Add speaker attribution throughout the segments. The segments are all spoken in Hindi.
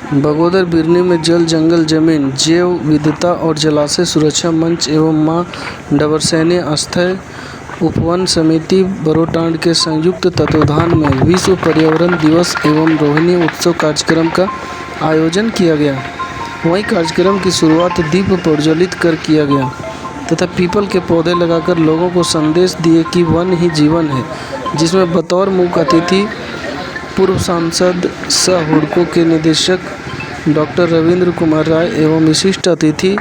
Speaker 1: बगोदर बिरनी में जल जंगल जमीन जैव विविधता और जलाशय सुरक्षा मंच एवं मां डबरसैनी अस्थायी उपवन समिति बरोटांड के संयुक्त तत्वावधान में विश्व पर्यावरण दिवस एवं रोहिणी उत्सव कार्यक्रम का आयोजन किया गया। वहीं कार्यक्रम की शुरुआत दीप प्रज्वलित कर किया गया तथा पीपल के पौधे लगाकर लोगों को संदेश दिए कि वन ही जीवन है, जिसमें बतौर मुख्य अतिथि पूर्व सांसद सह हुडको के निदेशक डॉक्टर रविंद्र कुमार राय एवं विशिष्ट अतिथि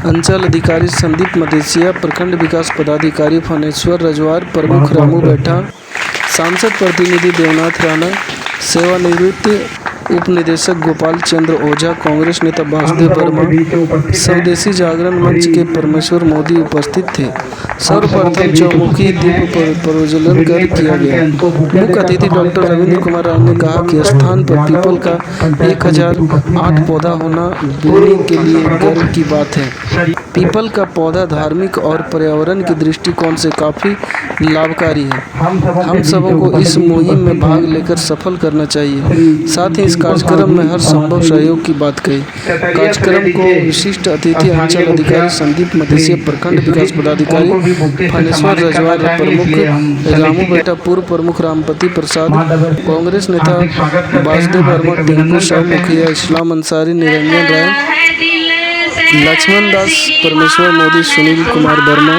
Speaker 1: अंचल अधिकारी संदीप मदेसिया, प्रखंड विकास पदाधिकारी फनेश्वर रजवार, प्रमुख रामू बैठा, सांसद प्रतिनिधि देवनाथ राणा, सेवानिवृत्त उप निदेशक गोपाल चंद्र ओझा, कांग्रेस नेता वासुदेव वर्मा, स्वदेशी जागरण मंच के परमेश्वर मोदी उपस्थित थे। सर्वप्रथम चौमुखी दीप प्रज्वलन कर किया गया। मुख्य अतिथि डॉक्टर रविंद्र कुमार राय ने कहा कि स्थान पर पीपल का 1008 पौधा होना बिरनी के लिए गर्व की बात है। पीपल का पौधा धार्मिक और पर्यावरण के दृष्टिकोण से काफ़ी लाभकारी है। हम सबों को इस मुहिम में भाग लेकर सफल करना चाहिए। साथ ही इस कार्यक्रम में हर संभव सहयोग की बात कही। कार्यक्रम को विशिष्ट अतिथि अंचल अधिकारी संदीप मदेसिया, प्रखंड विकास पदाधिकारी फनेश्वर रजवार, प्रमुख रामू बेटा, पूर्व प्रमुख रामपति प्रसाद, कांग्रेस नेता वासुदेव वर्मा, टिंकू शाह मुखिया, इस्लाम अंसारी, निरंजन राय, लक्ष्मण दास, परमेश्वर मोदी, सुनील कुमार वर्मा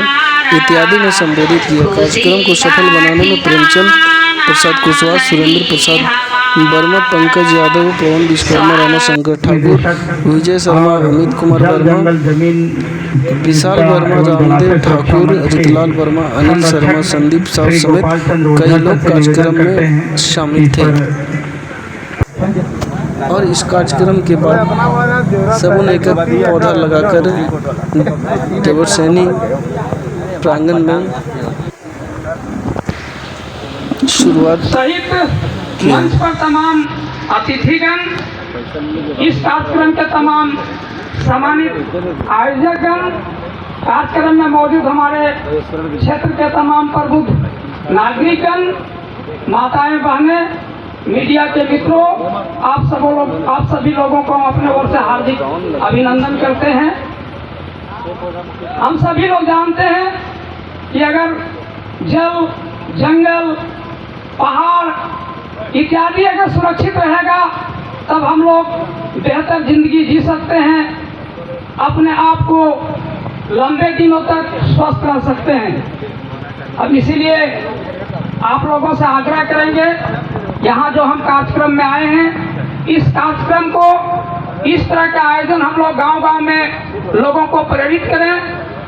Speaker 1: इत्यादि ने संबोधित किया। कार्यक्रम को सफल बनाने में प्रेमचंद प्रसाद कुशवाहा, सुरेंद्र प्रसाद वर्मा, पंकज यादव, पवन विश्वकर्मा, रामाशंकर ठाकुर, विजय शर्मा, अमित कुमार वर्मा, विशाल वर्मा, रामदेव ठाकुर, रितलाल वर्मा, अनिल शर्मा, संदीप साव समेत कई लोग कार्यक्रम में शामिल थे। और इस कार्यक्रम के बाद सबों ने एक पौधा लगाकर डबरसैनी प्रांगण में शुरुआत
Speaker 2: की। मंच पर तमाम अतिथिगण, इस कार्यक्रम के तमाम सम्मानित आयोजकगण, कार्यक्रम में मौजूद हमारे क्षेत्र के तमाम प्रबुद्ध नागरिकगण, माताएं बहनें, मीडिया के मित्रों, आप सभी लोगों को अपने ओर से हार्दिक अभिनंदन करते हैं। हम सभी लोग जानते हैं कि अगर जल, जंगल, पहाड़ इत्यादि अगर सुरक्षित रहेगा तब हम लोग बेहतर जिंदगी जी सकते हैं, अपने आप को लंबे दिनों तक स्वस्थ रह सकते हैं। अब इसीलिए आप लोगों से आग्रह करेंगे, यहाँ जो हम कार्यक्रम में आए हैं, इस कार्यक्रम को, इस तरह का आयोजन हम लोग गांव-गांव में लोगों को प्रेरित करें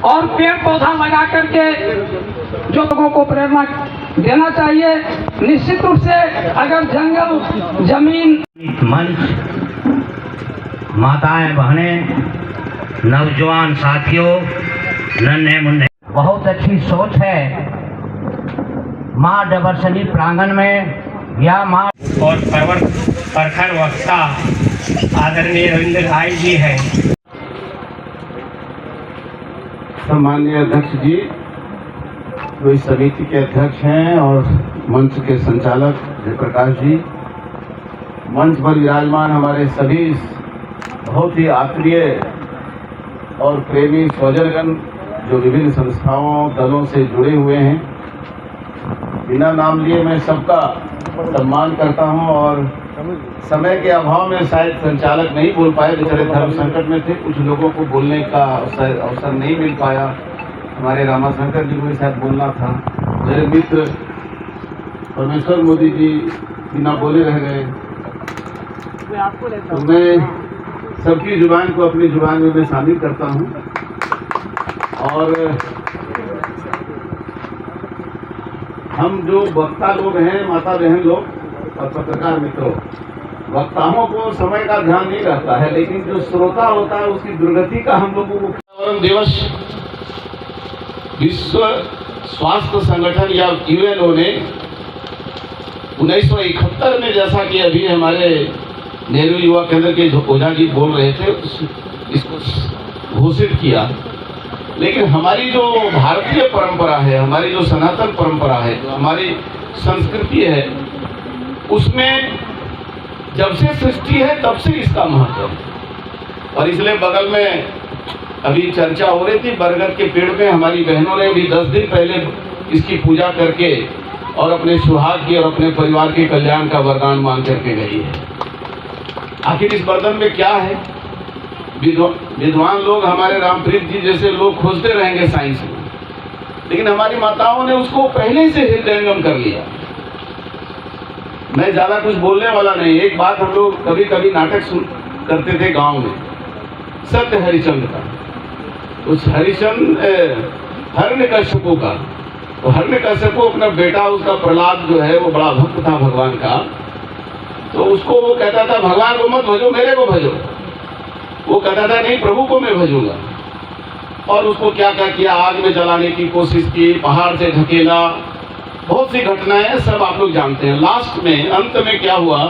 Speaker 2: और पेड़ पौधा लगा करके जो लोगों को प्रेरणा देना चाहिए। निश्चित रूप से अगर जंगल, जमीन,
Speaker 3: मंच, माताएं बहनें, नौजवान साथियों, नन्हे मुन्ने, बहुत अच्छी सोच है। मां डबरसैनी प्रांगण में या मां
Speaker 4: और प्रखर वक्ता आदरणीय रविंद्र राय जी हैं।
Speaker 5: सम्माननीय अध्यक्ष जी, जो इस समिति के अध्यक्ष हैं, और मंच के संचालक जयप्रकाश जी, मंच पर विराजमान हमारे सभी बहुत ही आत्मीय और प्रेमी स्वजनगण जो विभिन्न संस्थाओं, दलों से जुड़े हुए हैं, बिना नाम लिए मैं सबका सम्मान करता हूं। और समय के अभाव में शायद संचालक नहीं बोल पाए, बेचारे धर्म संकट में थे, कुछ लोगों को बोलने का अवसर नहीं मिल पाया। हमारे रामाशंकर जी को शायद बोलना था, मेरे मित्र परमेश्वर मोदी जी बिना बोले रह गए। तो मैं सबकी जुबान को अपनी जुबान में मैं शामिल करता हूं। और हम जो वक्ता लोग हैं, माता बहन लोग और पत्रकार मित्रों, वक्ताओं को समय का ध्यान नहीं रहता है, लेकिन जो श्रोता होता है उसकी दुर्गति का हम लोगों को। पर्यावरण दिवस विश्व स्वास्थ्य संगठन या यूएनओ ने 1971 में, जैसा कि अभी हमारे नेहरू युवा केंद्र के ओझा जी बोल रहे थे, इसको घोषित किया। लेकिन हमारी जो भारतीय परंपरा है, हमारी जो सनातन परंपरा है, हमारी संस्कृति है, उसमें जब से सृष्टि है तब से इसका महत्व है। और इसलिए बगल में अभी चर्चा हो रही थी, बरगद के पेड़ पे हमारी बहनों ने भी 10 दिन पहले इसकी पूजा करके और अपने सुहाग की और अपने परिवार के कल्याण का वरदान मांग करके गई है। आखिर इस बर्तन में क्या है? विद्वान लोग, हमारे रामप्रीत जी जैसे लोग खोजते रहेंगे साइंस में, लेकिन हमारी माताओं ने उसको पहले से हृदयंगम कर लिया। मैं ज्यादा कुछ बोलने वाला नहीं। एक बात, हम लोग कभी कभी नाटक सुन करते थे गांव में, सत्य हरिश्चंद्र का। उस हिरण्यकश्यपु का, तो हिरण्यकश्यपु अपना बेटा, उसका प्रहलाद जो है वो बड़ा भक्त था भगवान का, तो उसको वो कहता था भगवान को मत भजो, मेरे को भजो। वो कहता था नहीं, प्रभु को मैं भजूंगा। और उसको क्या क्या किया, आग में जलाने की कोशिश की, पहाड़ से ढकेला, बहुत सी घटनाएं सब आप लोग जानते हैं। लास्ट में, अंत में क्या हुआ,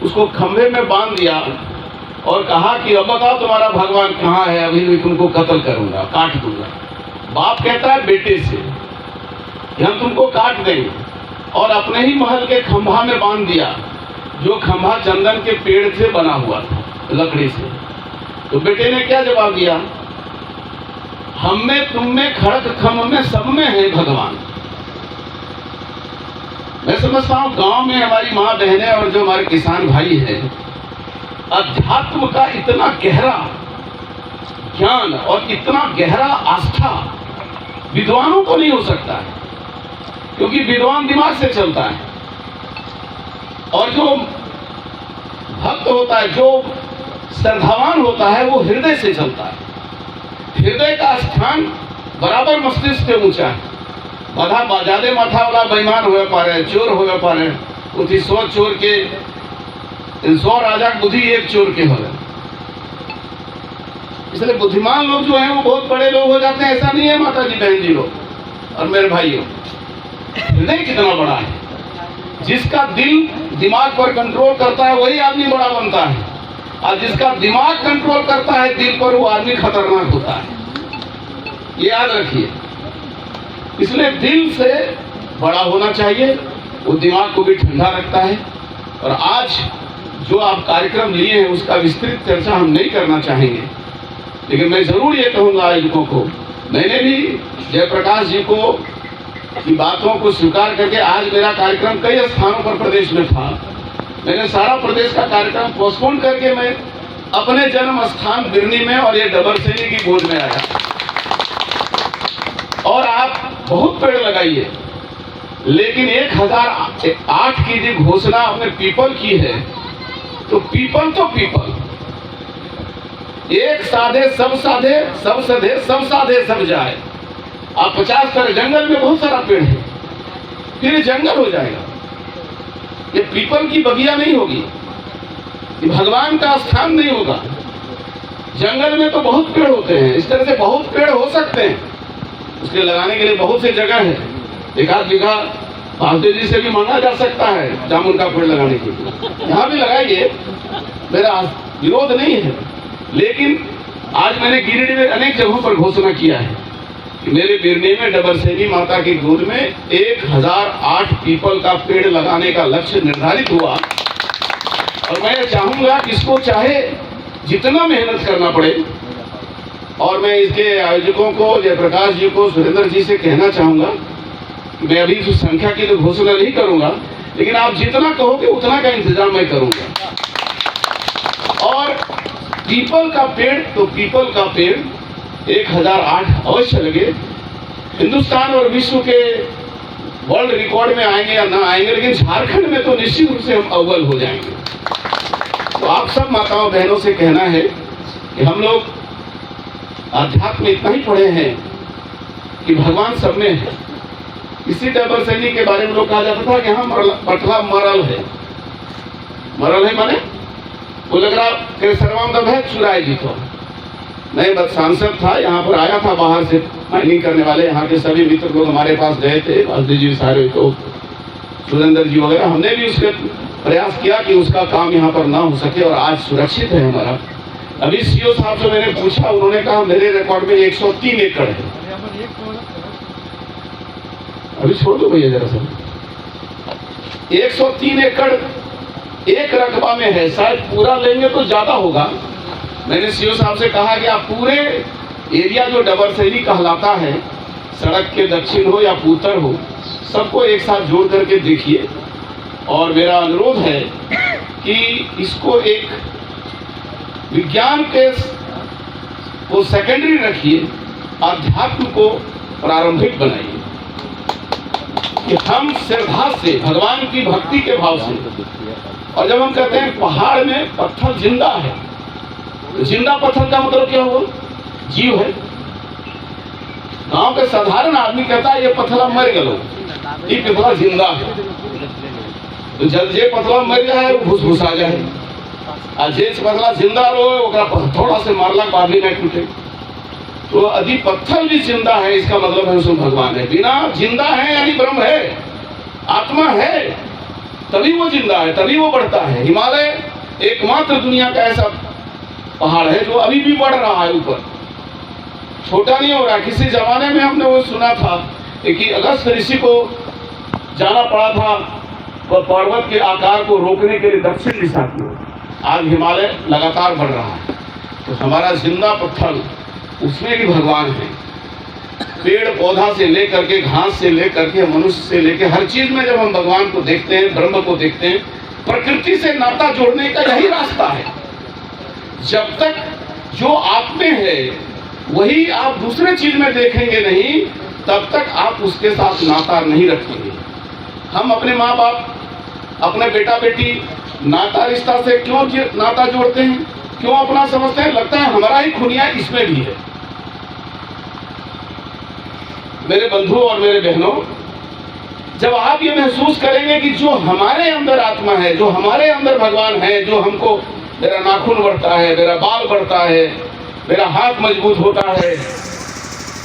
Speaker 5: उसको खंभे में बांध दिया और कहा कि अब बताओ तुम्हारा भगवान कहाँ है, अभी भी तुमको कत्ल करूंगा, काट दूंगा। बाप कहता है बेटे से कि हम तुमको काट देंगे, और अपने ही महल के खंभा में बांध दिया, जो खंभा चंदन के पेड़ से बना हुआ था, लकड़ी से। तो बेटे ने क्या जवाब दिया, हम में, तुम में, खड़क खम्भ में, सब में है भगवान। मैं समझता हूं गांव में हमारी माँ बहनें और जो हमारे किसान भाई हैं, अध्यात्म का इतना गहरा ज्ञान और इतना गहरा आस्था विद्वानों को नहीं हो सकता है, क्योंकि विद्वान दिमाग से चलता है, और जो भक्त होता है, जो श्रद्धावान होता है, वो हृदय से चलता है। हृदय का स्थान बराबर मस्तिष्क से ऊंचा है। बाधा ज्यादा माथा वाला बेईमान हुए पारे, चोर हुए पारे, उठी 100 चोर के 100 राजा बुद्धि एक चोर के हो गए। इसलिए बुद्धिमान लोग जो हैं वो बहुत बड़े लोग हो जाते हैं, ऐसा नहीं है माता जी, बहन जी लोग और मेरे भाइयों। हृदय कितना बड़ा है, जिसका दिल दिमाग पर कंट्रोल करता है वही आदमी बड़ा बनता है, और जिसका दिमाग कंट्रोल करता है दिल पर, वो आदमी खतरनाक होता है। ये याद रखिए। इसलिए दिल से बड़ा होना चाहिए, वो दिमाग को भी ठंडा रखता है। और आज जो आप कार्यक्रम लिए हैं उसका विस्तृत चर्चा हम नहीं करना चाहेंगे, लेकिन मैं जरूर ये कहूँगा आयोजकों को, मैंने भी जयप्रकाश जी को की बातों को स्वीकार करके, आज मेरा कार्यक्रम कई स्थानों पर प्रदेश में था, मैंने सारा प्रदेश का कार्यक्रम पोस्टपोन करके मैं अपने जन्म स्थान बिरनी में और ये डबरसेनी की गोद में आया। और आप बहुत पेड़ लगाइए, लेकिन 1008 की जो घोषणा आपने पीपल की है, तो पीपल तो पीपल, एक साधे सब साधे, सब सधे सब साधे सब जाए। आप 50 करें, जंगल में बहुत सारा पेड़ है, फिर ये जंगल हो जाएगा। ये पीपल की बगिया नहीं होगी, ये भगवान का स्थान नहीं होगा। जंगल में तो बहुत पेड़ होते हैं, इस तरह से बहुत पेड़ हो सकते हैं, उसके लगाने के लिए बहुत सी जगह है। 1-8 बीघा वासुदेव जी से भी मांगा जा सकता है जामुन का पेड़ लगाने के लिए, यहाँ भी लगाइए, मेरा विरोध नहीं है। लेकिन आज मैंने गिरिडीह में अनेक जगहों पर घोषणा किया है कि मेरे बिरनी में डबरसेनी माता की गोद में 1008 पीपल का पेड़ लगाने का लक्ष्य निर्धारित हुआ। और मैं चाहूंगा कि इसको चाहे जितना मेहनत करना पड़े, और मैं इसके आयोजकों को, जयप्रकाश जी को, सुरेंद्र जी से कहना चाहूंगा कि मैं अभी इस संख्या की तो घोषणा नहीं करूंगा, लेकिन आप जितना कहोगे उतना का इंतजाम मैं करूंगा। और पीपल का पेड़, तो पीपल का पेड़ 1008 अवश्य लगे। हिंदुस्तान और विश्व के वर्ल्ड रिकॉर्ड में आएंगे या ना आएंगे, लेकिन झारखंड में तो निश्चित रूप से हम अव्वल हो जाएंगे। तो आप सब माताओं बहनों से कहना है कि हम लोग अध्यात्म इतना ही पढ़े हैं कि भगवान सब में है। इसी डबरसेनी के बारे में लोग कहा जाता था कि यहाँ पटला मरल है। मरल है माने वो लग रहा कि सर्वांगम है, चुराए जी को। मैं बस सांसद था, यहाँ पर आया था बाहर से माइनिंग करने वाले, यहाँ के सभी मित्र लोग हमारे पास गए थे, वासुदेव जी सारे, तो सुरेंद्र जी वगैरह, हमने भी उसके प्रयास किया कि उसका काम यहाँ पर ना हो सके, और आज सुरक्षित है हमारा। अभी सीओ साहब से मैंने पूछा, उन्होंने कहा मेरे रिकॉर्ड में 103 एकड़ है। अभी छोड़ दो भैया जरा सा। 103 एकड़ एक रकबा में है, शायद पूरा लेंगे तो ज्यादा होगा। मैंने सीओ साहब से कहा कि आप पूरे एरिया जो डबरसैनी कहलाता है, सड़क के दक्षिण हो या उत्तर हो, सबको एक साथ जोड़ करके देखिए। और मेरा अनुरोध है कि इसको एक विज्ञान के को सेकेंडरी रखिए, अध्यात्म को प्रारंभिक बनाइए कि हम श्रद्धा से, भगवान की भक्ति के भाव से। और जब हम कहते हैं पहाड़ में पत्थर जिंदा है, तो जिंदा पत्थर का मतलब क्या हुआ? जीव है। गांव के साधारण आदमी कहता है ये पथला मर गलो, ये पथला जिंदा है। तो जब जे पथला मर जाए वो भूस-भूसा जाए, और जे पथला जिंदा रहे ओकरा थोड़ा से मारला बाद भी नहीं टूटे। तो यदि पत्थर भी जिंदा है, इसका मतलब है उसमें भगवान है। बिना जिंदा है यानी ब्रह्म है, आत्मा है, तभी वो जिंदा है, तभी वो बढ़ता है। हिमालय एकमात्र दुनिया का ऐसा पहाड़ है जो अभी भी बढ़ रहा है ऊपर, छोटा नहीं हो रहा। किसी जमाने में हमने वो सुना था कि अगस्त ऋषि को जाना पड़ा था वह पर्वत के आकार को रोकने के लिए दक्षिण दिशा की ओर। आज हिमालय लगातार बढ़ रहा है। तो हमारा जिंदा पत्थर, उसमें भी भगवान है। पेड़ पौधा से लेकर के, घास से लेकर के, मनुष्य से लेकर हर चीज में जब हम भगवान को देखते हैं, ब्रह्म को देखते हैं, प्रकृति से नाता जोड़ने का यही रास्ता है। जब तक जो आप में है वही आप दूसरे चीज में देखेंगे नहीं, तब तक आप उसके साथ नाता नहीं रखेंगे। हम अपने माँ बाप, अपने बेटा बेटी, नाता रिश्ता से क्यों नाता जोड़ते हैं, क्यों अपना समझते हैं? लगता है हमारा ही खुनिया इसमें भी है। मेरे बंधु और मेरे बहनों, जब आप ये महसूस करेंगे कि जो हमारे अंदर आत्मा है, जो हमारे अंदर भगवान है, जो हमको, मेरा नाखून बढ़ता है, मेरा बाल बढ़ता है, मेरा हाथ मजबूत होता है,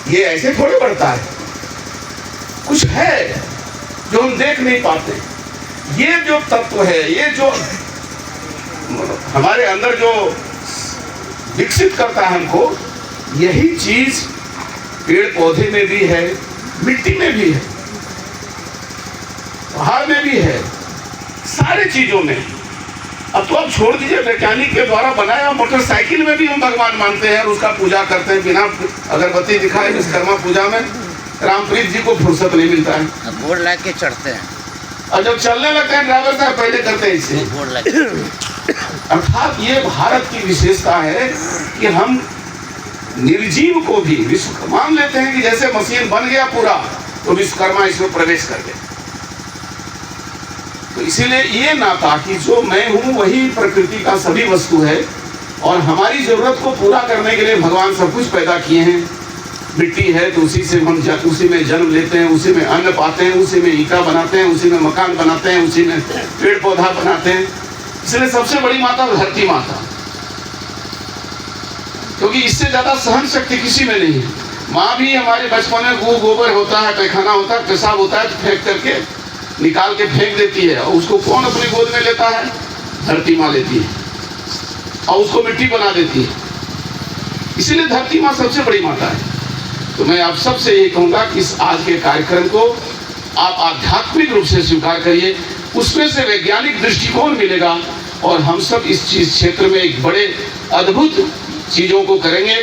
Speaker 5: ये ऐसे थोड़े बढ़ता है। कुछ है जो हम देख नहीं पाते। ये जो तत्व है, ये जो हमारे अंदर जो विकसित करता है हमको, यही चीज पेड़ पौधे में भी है, मिट्टी में भी है, पहाड़ में भी है, सारी चीजों में। अब तो आप छोड़ दीजिए, वैज्ञानिक के द्वारा बनाया मोटरसाइकिल में भी हम भगवान मानते हैं और उसका पूजा करते हैं। बिना अगरबत्ती दिखाए विश्वकर्मा पूजा में रामप्रीत जी को फुर्सत नहीं मिलता है,
Speaker 3: बोर्ड ला के चढ़ते हैं।
Speaker 5: और जब चलने लगते हैं ड्राइवर साहब पहले करते हैं इससे।
Speaker 3: बोर्ड ला के
Speaker 5: अर्थात ये भारत की विशेषता है कि हम निर्जीव को भी विश्व मान लेते हैं कि जैसे मशीन बन गया पूरा तो विश्वकर्मा इसमें प्रवेश कर गए। तो इसीलिए ये नाता कि जो मैं हूं वही प्रकृति का सभी वस्तु है, और हमारी जरूरत को पूरा करने के लिए भगवान सब कुछ पैदा किए हैं। मिट्टी है तो उसी से हम उसी में जन्म लेते हैं, उसी में अन्न पाते हैं, उसी में ईटा बनाते हैं, उसी में मकान बनाते हैं, उसी में पेड़ पौधा बनाते हैं। इसलिए सबसे बड़ी माता धरती माता, क्योंकि इससे ज्यादा सहन शक्ति किसी में नहीं है। माँ भी हमारे बचपन में गोबर होता है, पैखाना होता है, पेशाब होता है, तो फेंक करके निकाल के फेंक देती है, और उसको कौन अपनी गोद में लेता है? धरती माँ लेती है और उसको मिट्टी बना देती है। इसीलिए धरती माँ सबसे बड़ी माता है। तो मैं आप सबसे ये कहूँगा कि इस आज के कार्यक्रम को आप आध्यात्मिक रूप से स्वीकार करिए, उसमें से वैज्ञानिक दृष्टिकोण मिलेगा, और हम सब इस चीज क्षेत्र में एक बड़े अद्भुत चीजों को करेंगे।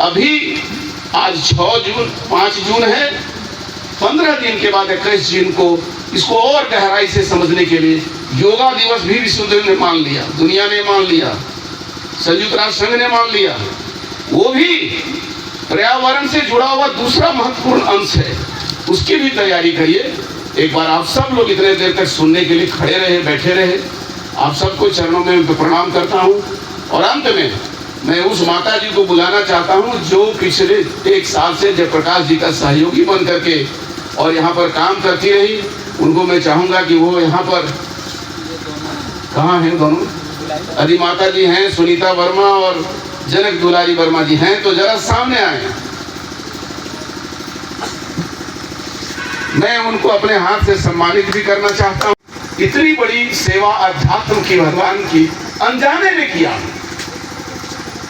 Speaker 5: अभी आज 6 जून 5 जून है, 15 दिन के बाद 21 जून को इसको और गहराई से समझने के लिए योगा दिवस भी विश्व ने मान लिया, दुनिया ने मान लिया, संयुक्त राष्ट्र संघ ने मान लिया। वो भी पर्यावरण से जुड़ा हुआ दूसरा महत्वपूर्ण अंश है, उसकी भी तैयारी करिए। एक बार आप सब लोग इतने देर तक सुनने के लिए खड़े रहे, बैठे रहे, आप सबको चरणों में प्रणाम करता हूँ। और अंत में मैं उस माता जी को बुलाना चाहता हूँ जो पिछले 1 साल से जयप्रकाश जी का सहयोगी बन करके और यहाँ पर काम करती रही। उनको मैं चाहूँगा कि वो यहाँ पर, कहाँ हैं दोनों? यदि माता जी हैं सुनीता वर्मा और जनक दुलारी वर्मा जी हैं तो जरा सामने आए। मैं उनको अपने हाथ से सम्मानित भी करना चाहता हूँ। इतनी बड़ी सेवा अध्यात्म की, भगवान की, अनजाने ने किया।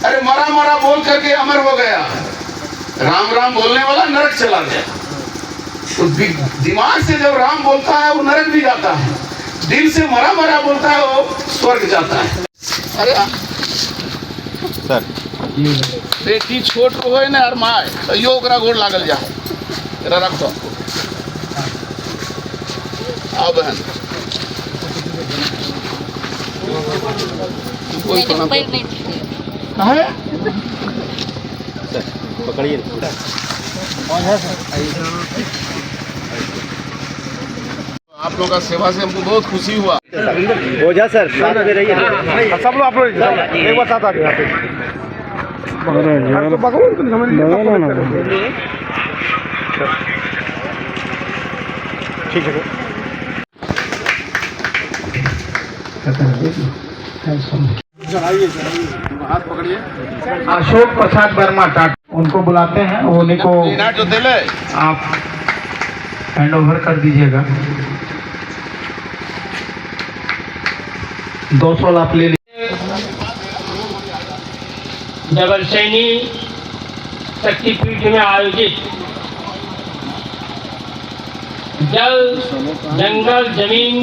Speaker 5: अरे मरा मरा बोल करके अमर हो गया, राम राम बोलने वाला नरक चला गया। तो दिमाग से जब राम बोलता है वो नरक भी जाता है। दिल से मरा मरा बोलता है वो स्वर्ग जाता है। अरे सर बेटी छोट को है ना यार माए तैयो ओकरा गोड़ लागल जा तेरा रख दो। आओ बहन कोई कहाँ है
Speaker 6: पकड़िए
Speaker 5: आप लोगों का सेवा से हमको बहुत खुशी हुआ।
Speaker 6: हो जा सर साथ में रहिए सब लोग आप लोग एक बार साथ आ गए ठीक है
Speaker 5: हाथ पकड़िए।
Speaker 2: अशोक प्रसाद वर्मा टाटा उनको बुलाते हैं, उन्हीं को
Speaker 5: जो दिले
Speaker 2: आप हैंड ओवर कर दीजिएगा। 200 लाख ले लीजिए।
Speaker 4: डबरसैनी शक्तिपीठ में आयोजित जल जंगल जमीन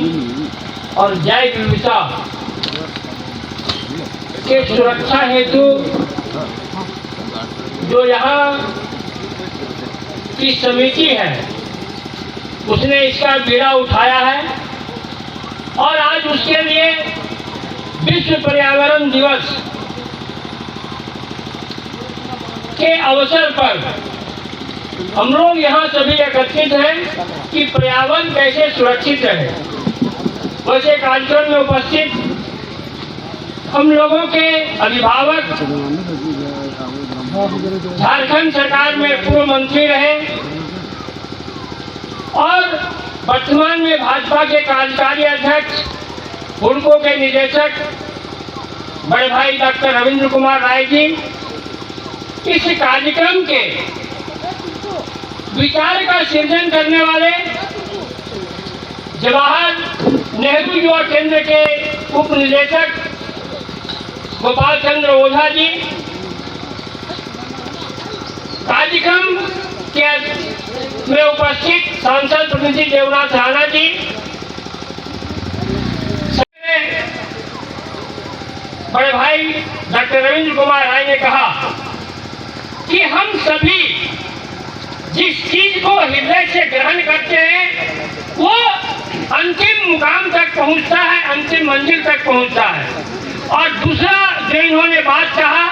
Speaker 4: और जैव विविधता के सुरक्षा हेतु जो यहाँ की समिति है उसने इसका बीड़ा उठाया है और आज उसके लिए विश्व पर्यावरण दिवस के अवसर पर हम लोग यहाँ सभी एकत्रित हैं कि पर्यावरण कैसे सुरक्षित रहे। वैसे कार्यक्रम में उपस्थित हम लोगों के अभिभावक झारखंड सरकार में पूर्व मंत्री रहे और वर्तमान में भाजपा के कार्यकारी अध्यक्ष हुडको के निदेशक बड़े भाई डॉक्टर रविंद्र कुमार राय जी इस कार्यक्रम के विचार का सृजन करने वाले जवाहर नेहरू युवा केंद्र के उप निदेशक गोपाल चंद्र ओझा जी, कार्यक्रम के में उपस्थित सांसद प्रतिनिधि देवनाथ राणा जी, बड़े भाई डॉक्टर रविंद्र कुमार राय ने कहा कि हम सभी जिस चीज को हृदय से ग्रहण करते हैं वो अंतिम मुकाम तक पहुंचता है, अंतिम मंजिल तक पहुंचता है। और दूसरा जो इन्होंने बात कहा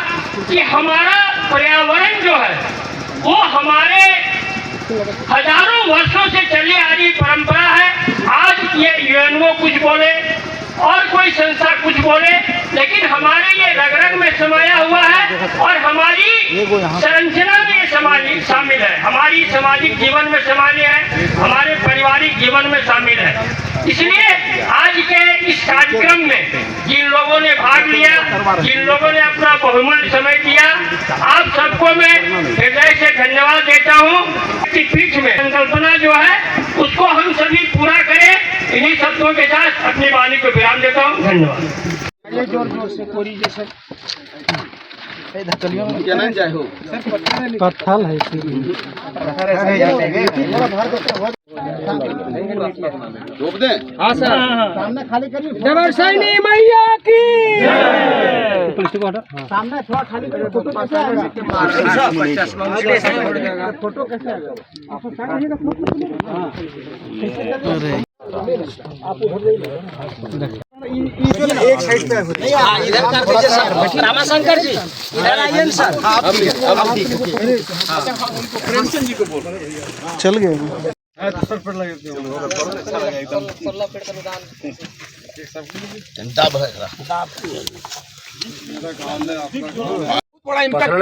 Speaker 4: कि हमारा पर्यावरण जो है वो हमारे हजारों वर्षों से चली आ रही परंपरा है। आज ये यूएनओ कुछ बोले और कोई संस्था कुछ बोले, लेकिन हमारे ये रग रग में समाया हुआ है और हमारी संरचना में ये शामिल है, हमारी सामाजिक जीवन में शामिल है, हमारे पारिवारिक जीवन में शामिल है। इसलिए आज के इस कार्यक्रम में जिन लोगों ने भाग लिया, जिन लोगों ने अपना बहुमूल्य समय दिया, आप सबको मैं हृदय से धन्यवाद देता हूँ। पीठ में संकल्पना जो है उसको हम सभी पूरा करें। इन्हीं शब्दों के साथ अपनी वाणी को विराम देता हूँ। धन्यवाद।
Speaker 2: जोर जोर से कोरी जैसे पत्थल है
Speaker 5: रोक दें।
Speaker 2: हाँ सर, सामने खाली करिए। डबरसैनी मैया की सामने थोड़ा खाली करिए। फोटो कैसे आएगा? एक साइड पे इधर कर दीजिए सर। रामाशंकर जी इधर आइए सर। प्रेमचंद जी को बोल चल गए सर पर लगे एकदम जनता बड़ा इम्पैक्ट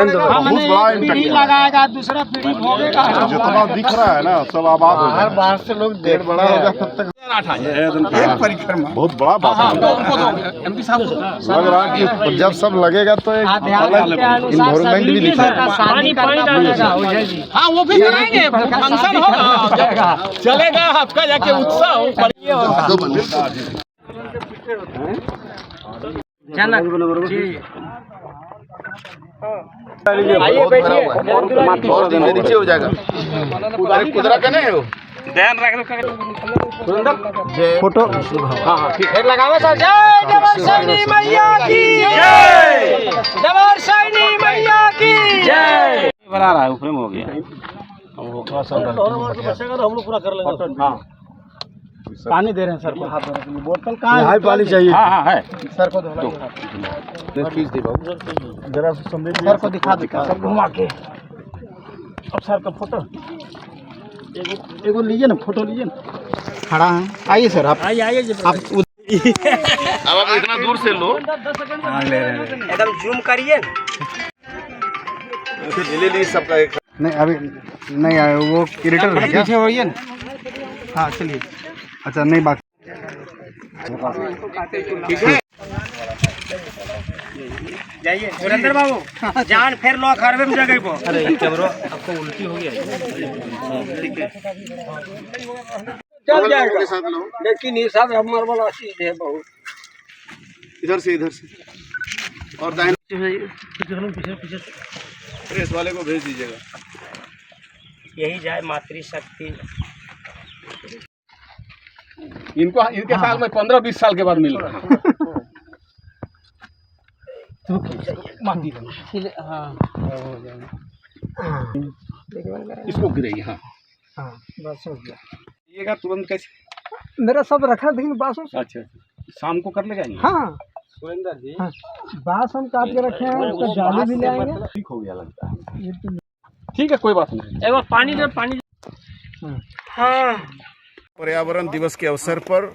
Speaker 2: लगाएगा, दूसरा पीढ़ी भोगेगा।
Speaker 7: जितना दिख रहा है ना सब आबाद हो
Speaker 2: हर बाहर से लोग देर बड़ा होगा तब तक
Speaker 7: एक परिक्रमा बहुत बड़ा बात
Speaker 2: एमपी साहब
Speaker 7: लग रहा है कि जब सब लगेगा तो एक इन्वायरमेंट भी दिखेगा।
Speaker 2: हाँ वो भी कराएंगे, फंक्शन होगा, चलेगा आपका जाके उत्सव।
Speaker 5: आइए बैठिए। नीचे हो जाएगा। कुदरा का नहीं हो।
Speaker 6: ध्यान रख दो फोटो। हाँ हाँ ठीक है।
Speaker 2: लगावे सर। जय जबरसैनी मैया की जय, जबरसैनी मैया की जय।
Speaker 6: बना रहा है ऊपर में हो गया। हम लोग पूरा कर लेंगे। हाँ पानी दे रहे हैं सर को, हाथ धोने के लिए। बोतल कहाँ है? पानी चाहिए। हाँ हाँ है सर को। जरा सर को दिखा सर घुमा के। अब सर का फोटो एगो लीजिए ना, फोटो लीजिए ना। खड़ा है, आइए सर। आप आइए आप
Speaker 5: अब आप इतना दूर से लो।
Speaker 6: एकदम जूम करिए।
Speaker 5: ले सबका एक
Speaker 7: नहीं अभी नहीं आया वो क्रिएटर है क्या?
Speaker 6: पीछे होइए ना। हाँ चलिए।
Speaker 7: अच्छा नहीं बात
Speaker 6: जाइए सुरेंद्र बाबू, जान फिर लो खरबे में जगह को। अरे कैमरा आपको उल्टी हो गया। ठीक है
Speaker 2: चल जाएगा, लेकिन ये सब हमारे वाला चीज है बहुत।
Speaker 5: इधर से और दाहिने
Speaker 6: पीछे
Speaker 5: प्रेस वाले को भेज दीजिएगा।
Speaker 6: यही जाए मातृशक्ति।
Speaker 5: इनके साल में 15-20 साल के बाद मिल रहा है। इसको गिराइए। हाँ
Speaker 6: बस हो गया।
Speaker 5: ये तुरंत कैसे?
Speaker 2: मेरा सब रखा लेकिन बासों से।
Speaker 5: अच्छा शाम को कर ले जाएंगे।
Speaker 2: हाँ सुरेंद्र जी, हाँ बास हम काट के रखे हैं, उसका जाली भी ले आएंगे।
Speaker 5: ठीक हो गया लगता है। ठीक है कोई बात नहीं।
Speaker 4: एक बार पानी दे, पानी।
Speaker 2: हाँ
Speaker 5: पर्यावरण दिवस के अवसर पर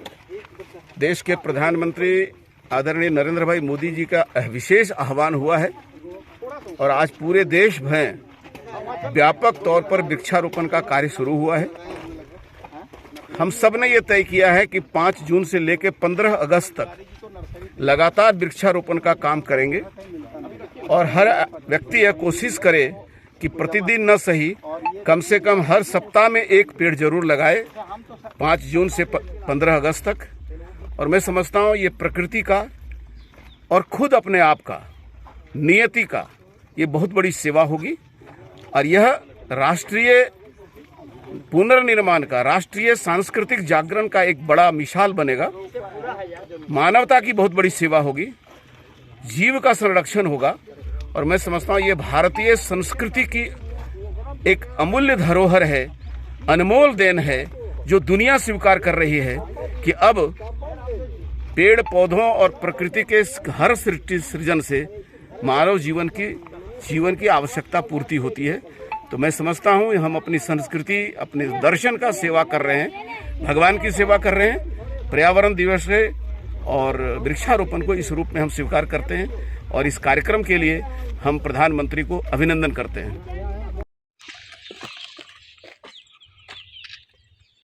Speaker 5: देश के प्रधानमंत्री आदरणीय नरेंद्र भाई मोदी जी का विशेष आह्वान हुआ है और आज पूरे देश में व्यापक तौर पर वृक्षारोपण का कार्य शुरू हुआ है। हम सब ने ये तय किया है कि 5 जून से लेकर 15 अगस्त तक लगातार वृक्षारोपण का काम करेंगे और हर व्यक्ति यह कोशिश करे कि प्रतिदिन न सही कम से कम हर सप्ताह में एक पेड़ जरूर लगाए 5 जून से 15 अगस्त तक। और मैं समझता हूँ ये प्रकृति का और खुद अपने आप का, नियति का ये बहुत बड़ी सेवा होगी और यह राष्ट्रीय पुनर्निर्माण का, राष्ट्रीय सांस्कृतिक जागरण का एक बड़ा मिसाल बनेगा। मानवता की बहुत बड़ी सेवा होगी, जीव का संरक्षण होगा और मैं समझता हूँ ये भारतीय संस्कृति की एक अमूल्य धरोहर है, अनमोल देन है जो दुनिया स्वीकार कर रही है कि अब पेड़ पौधों और प्रकृति के हर सृजन से मानव जीवन की आवश्यकता पूर्ति होती है। तो मैं समझता हूँ हम अपनी संस्कृति, अपने दर्शन का सेवा कर रहे हैं, भगवान की सेवा कर रहे हैं। पर्यावरण दिवस है और वृक्षारोपण को इस रूप में हम स्वीकार करते हैं और इस कार्यक्रम के लिए हम प्रधानमंत्री को अभिनंदन करते हैं।